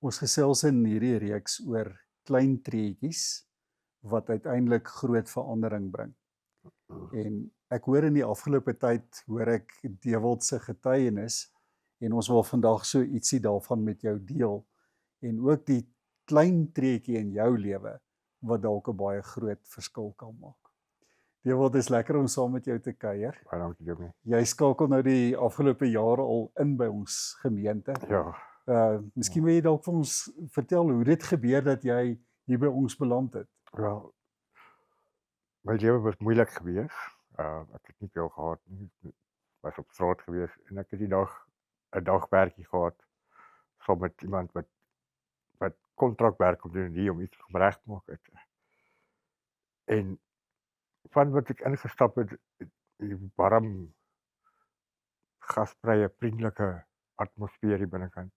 Ons gesels in hierdie reeks oor klein treetjies wat uiteindelik groot verandering bring. En ek hoor in die afgelope tyd, hoor ek Dewald se getuienis en ons wil vandag so ietsie daarvan met jou deel en ook die klein treetjie in jou lewe wat dalk 'n baie groot verskil kan maak. Dewald, is lekker om saam met jou te kuier. Baie dankie Jomie. Jy skakel nou die afgelope jare al in by ons gemeente. Ja, Miskien wil jy dalk vir ons vertel hoe dit gebeur dat jy hier by ons beland het. wel, my lewe was moeilik geweest. Ek het nie veel gehad nie. Was op straat geweest en ek het die dag 'n dagwerkie gehad saam met iemand wat kontrakwerk kom doen hier om iets reg te maak het. En van wat ek ingestap het, die warm, gasvrye, vriendelike atmosfeer hier binnekant.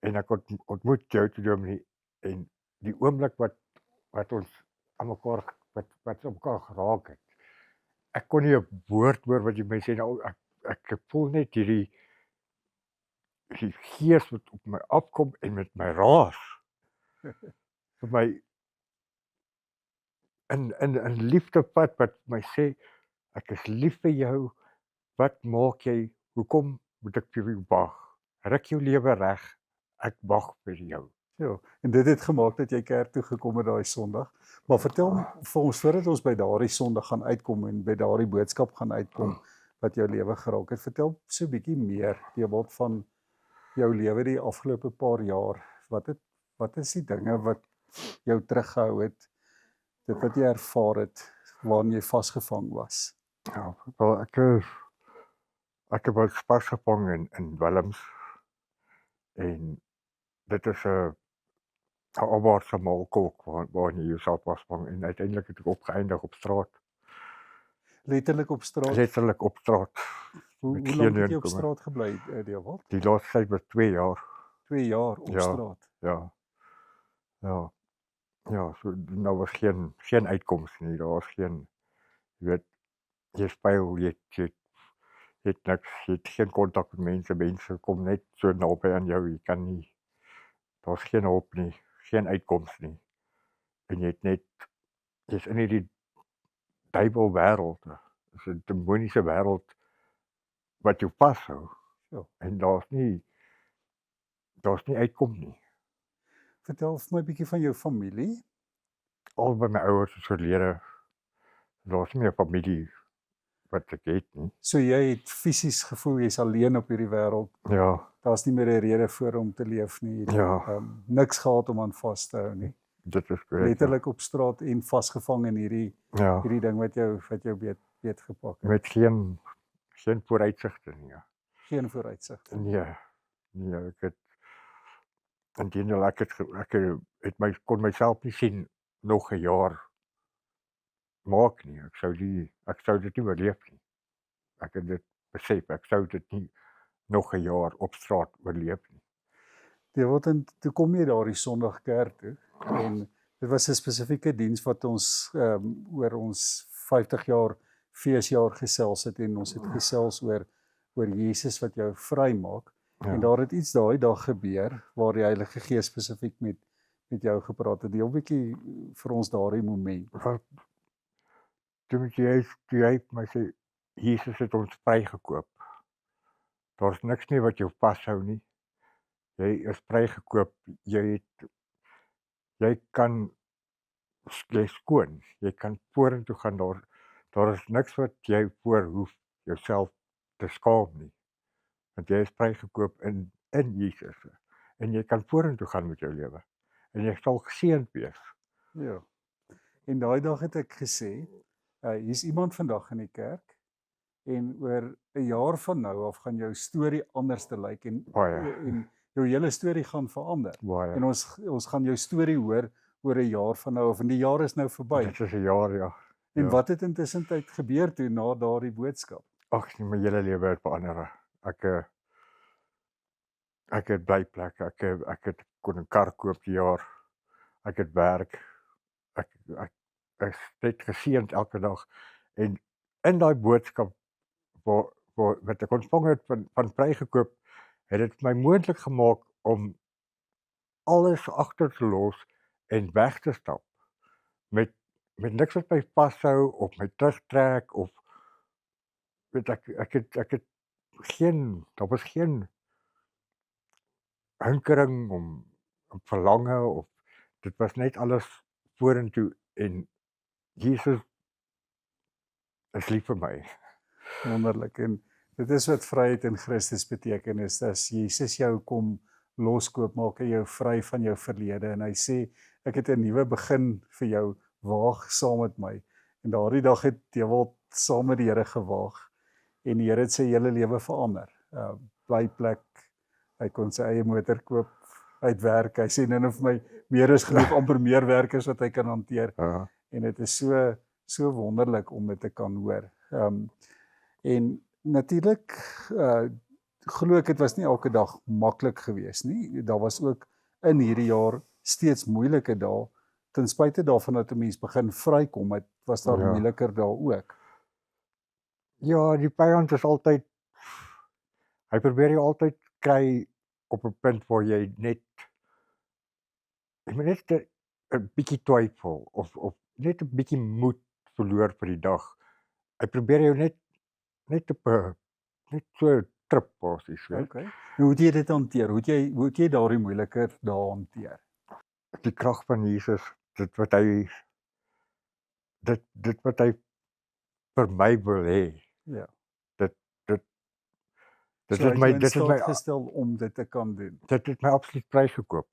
En ek ontmoet jou toe Dominee en die oomblik wat ons aan mekaar wat op mekaar geraak het. Ek kon nie 'n woord hoor wat jy my sê nou ek voel net die gees wat op my afkom en met my raas. Vir my in liefdepad wat my sê ek is lief vir jou. Wat maak jy? Hoekom moet ek vir jou wag? Ruk jou lewe reg. Ek wag vir jou. Ja, en dit het gemaak dat jy kerk toe gekom het daai Sondag. Maar vertel vir ons voordat ons by daardie Sondag gaan uitkom en by daardie boodskap gaan uitkom wat jou lewe geraak het. Vertel so 'n bietjie meer Dewald van jou lewe die afgelope paar jaar. Wat is die dinge wat jou teruggehou het? Dit wat jy ervaar het waarin jy vasgevang was. Ja, wel ek was vasgevang in Willems en dit is 'n alwaarse maalkolk waarin jy jouself vasvang en uiteindelik het ek opgeëindig op straat. Letterlik op straat. Letterlik op straat. Hoe met lank geen het jy op inkomen. straat gebly, Dewald? Die laaste tyd was 2 jaar. 2 jaar op Ja. straat. Ja. Ja. Ja, so nou was geen uitkoms nie. Daar was geen jy weet jy speel jy het niks, jy het geen kontak met mense kom net so naby aan jou, jy kan nie, daar's geen hoop nie, geen uitkoms nie. En jy het net, jy's in hierdie duiwelwêreld, dis 'n demoniese wêreld wat jou vashou. Ja. En daar's nie uitkom nie. Vertel vir my 'n bietjie van jou familie. Albei my ouers is oorlede. Daar's nie meer familie wat ek het nie. So jy het fisies gevoel jy's alleen op hierdie wêreld. Ja, Daar's nie meer 'n rede vir om te leef nie. ja, Niks gehad om aan vas te hou nie. dit is korrek. Letterlik op straat en vasgevang in Ja, hierdie ding wat jou beet gepak het. met geen vooruitsigte nie. Ja. Geen vooruitsig. Nee, ek het inteendeel ek kon myself nie sien nog 'n jaar maak nie. Ek sou dit nie oorleef nie. Ek het dit besef, ek sou dit nie nog 'n jaar op straat oorleef nie. Dewald, en toe kom jy daardie Sondag kerk toe en dit was 'n spesifieke diens wat ons oor ons 50 jaar feesjaar gesels het en ons het gesels oor Jesus wat jou vrymaak. Ja. En daar het iets daai dag gebeur waar die Heilige Gees spesifiek met jou gepraat het. Deel 'n bietjie vir ons daardie moment. Toe jy vir my sê, Jesus het ons vrygekoop. Daar's niks meer wat jou vashou nie. Jy is vrygekoop. Jy jy's skoon. Jy kan vorentoe gaan. Daar is niks wat jy voor hoef jouself te skaam nie. Want jy is vrygekoop in Jesus. En jy kan vorentoe gaan met jou lewe. En jy sal geseënd wees. Ja. En daai dag het ek gesê, hier's iemand vandag in die kerk en oor 'n jaar van nou af gaan jou storie anders te lyk en jou hele storie gaan verander. Baie. En ons gaan jou storie hoor oor 'n jaar van nou af en die jaar is nou verby. Dit is 'n jaar, ja. En Ja. wat het intussen tyd gebeur toe na daardie boodskap? Ag, my hele lewe het verander. Ek het blyplek. Ek het kon 'n kar koop die jaar. Ek het werk. Ek is net geseënd elke dag. En in daai boodskap wat ek ontvang het van vrygekoop, het dit my moontlik gemaak om alles agter te los en weg te stap. Met niks wat my vashou of my terugtrek of weet ek het daar was geen hinkering om verlange of dit was net alles vorentoe en Jesus is lief vir my. Wonderlik. En dit is wat vryheid in Christus beteken, is as Jesus jou kom loskoop, maak hy jou vry van jou verlede en hy sê, ek het 'n nuwe begin vir jou, waag saam met my. En daardie dag het Dewald saam met die Here gewaag en die Here het sy hele lewe verander. Blyplek, hy kon sy eie motor koop, hy het werk, hy sê nou vir my, meer is genoeg, amper meer werk as wat hy kan hanteer. En dit is so wonderlik om dit te kan hoor. En natuurlik, glo ek, dit was nie elke dag maklik geweest nie. Daar was ook in hierdie jaar steeds moeilike dae, ten spyte daarvan dat 'n mens begin vrykom, het was daar moeiliker dae ook. Ja, die vyand is altyd, hy probeer jou altyd kry op 'n punt waar jy net 'n bietjie twyfel of net 'n bietjie moed verloor vir die dag. Hy probeer jou net op net so trip basies, weet. Okay. Hoe het jy dit hanteer? Hoe het jy daardie moeiliker dae hanteer? Die krag van Jesus, dit wat hy vir my wil hê. Ja. Dit So het my gestel om dit te kan doen. Dit het my absoluut vrygekoop.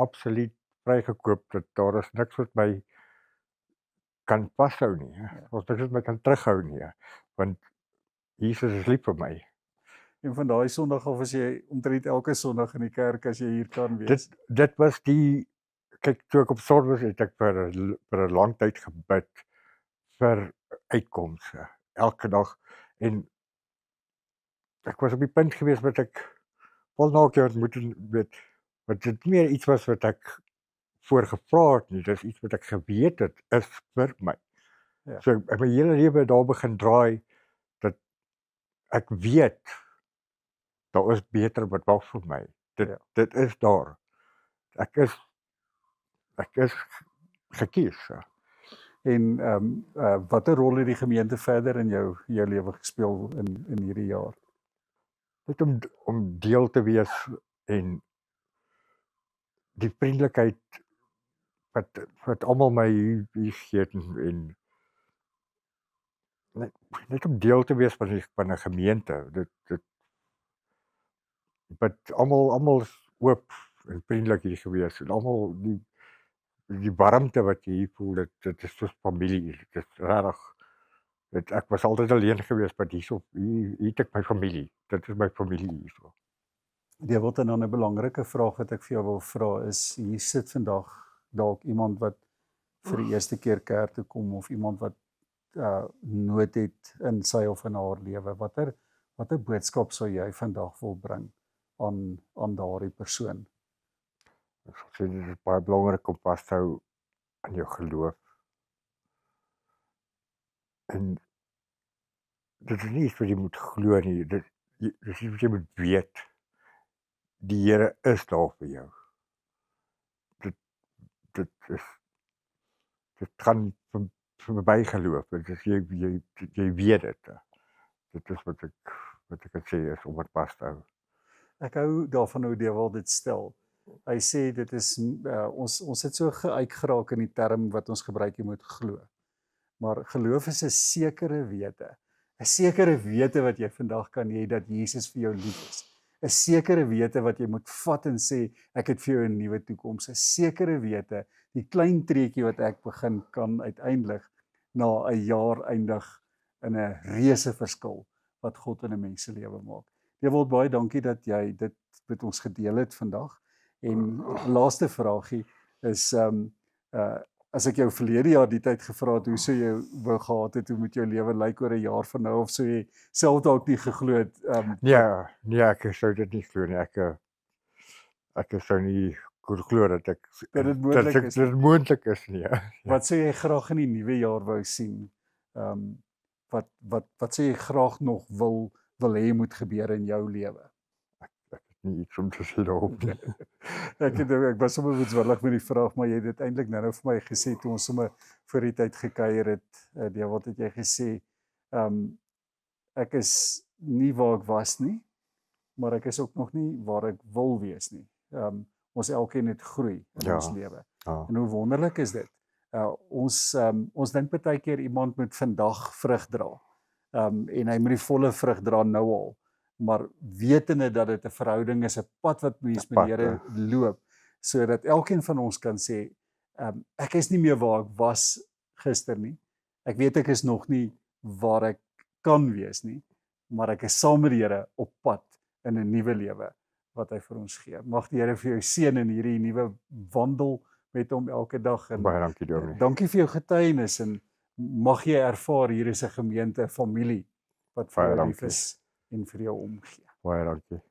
Absoluut vrygekoop, dat daar is niks wat my kan vashou nie. Of niks wat my kan terughou nie. Want Jesus is lief vir my. En van daai Sondag af was jy omtrent elke Sondag in die kerk as jy hier kan wees. Dit was kyk, toe ek op sorg was, het ek vir 'n lang tyd gebid vir uitkomste elke dag en ek was op die punt gewees wat ek wel nou keer moet weet, wat dit nie meer iets was wat ek voorgevra het nie, dis iets wat ek geweet het is vir my. Ja. So ek my hele lewe daar begin draai dat ek weet daar is beter wat wag vir my. Dit is daar. Ek is gekies. En watter rol het die gemeente verder in jou lewe gespeel in hierdie jaar? Net om deel te wees en die vriendelikheid wat almal my hier gee en net om deel te wees van 'n gemeente. Dit wat almal is oop en vriendelik hier gewees en almal die warmte wat jy hier voel, dit is soos familie. Dit is regtig. Ek was altyd alleen gewees, maar hier het ek my familie. Dit is my familie hierso. Dewald, en dan 'n belangrike vraag wat ek vir jou wil vra is, hier sit vandag dalk iemand wat vir die eerste keer kerk toe kom of iemand wat nood het in sy of in haar lewe. Watter boodskap sou jy vandag wil bring aan daardie persoon? Ek sê dit is baie belangrik om vas te hou aan jou geloof. En dit is nie iets wat jy moet glo nie, dit is iets wat jy moet weet. Die Here is daar vir jou. Dit gaan verby geloof. Dit is jy weet dit. Dit is wat ek kan sê is om dit vas te hou. Ek hou daarvan hoe Dewald dit stel. Hy sê dit is ons het so uitgeraak in die term wat ons gebruik, jy moet glo. Maar geloof is 'n sekere wete. 'n Sekere wete wat jy vandag kan hê dat Jesus vir jou lief is. 'n Sekere wete wat jy moet vat en sê ek het vir jou 'n nuwe toekoms. 'n Sekere wete, die klein treetjie wat ek begin kan uiteindelik na 'n jaar eindig in 'n reuse verskil wat God in 'n mens se lewe maak. Dewald, baie dankie dat jy dit met ons gedeel het vandag. En laaste vraagie is as ek jou verlede jaar die tyd gevra het hoe sou jy wou gehad het, hoe moet jou lewe lyk oor 'n jaar van nou, of sou jy self dalk nie geglo het? Nee, ek sou dit nie glo nie. Ek sou nie glo dat dit moontlik is nie. Wat sou jy graag in die nuwe jaar wou sien? Wat sou jy graag nog wil hê moet gebeur in jou lewe? nie iets om te sê daarop nie. Ek was sommer moedswillig met die vraag, maar jy het dit eintlik nou vir my gesê toe ons sommer voor die tyd gekuier het. Wat het jy gesê? Ek is nie waar ek was nie, maar ek is ook nog nie waar ek wil wees nie. Ons elkeen het groei in ons lewe. Ja. En hoe wonderlik is dit? Ons dink baie keer iemand moet vandag vrug dra. En hy moet die volle vrug dra nou al. Maar wetende dat dit 'n verhouding is, 'n pad wat mens met die Here loop, sodat elkeen van ons kan sê, ek is nie meer waar ek was gister nie. Ek weet ek is nog nie waar ek kan wees nie, maar ek is saam met die Here op pad in 'n nuwe lewe wat hy vir ons gee. Mag die Here vir jou seën in hierdie nuwe wandel met hom elke dag. En Baie dankie Dominee. Dankie vir jou getuienis en mag jy ervaar hier is 'n gemeente, 'n familie wat vir jou lief is en vir jou omgee. Baie dankie.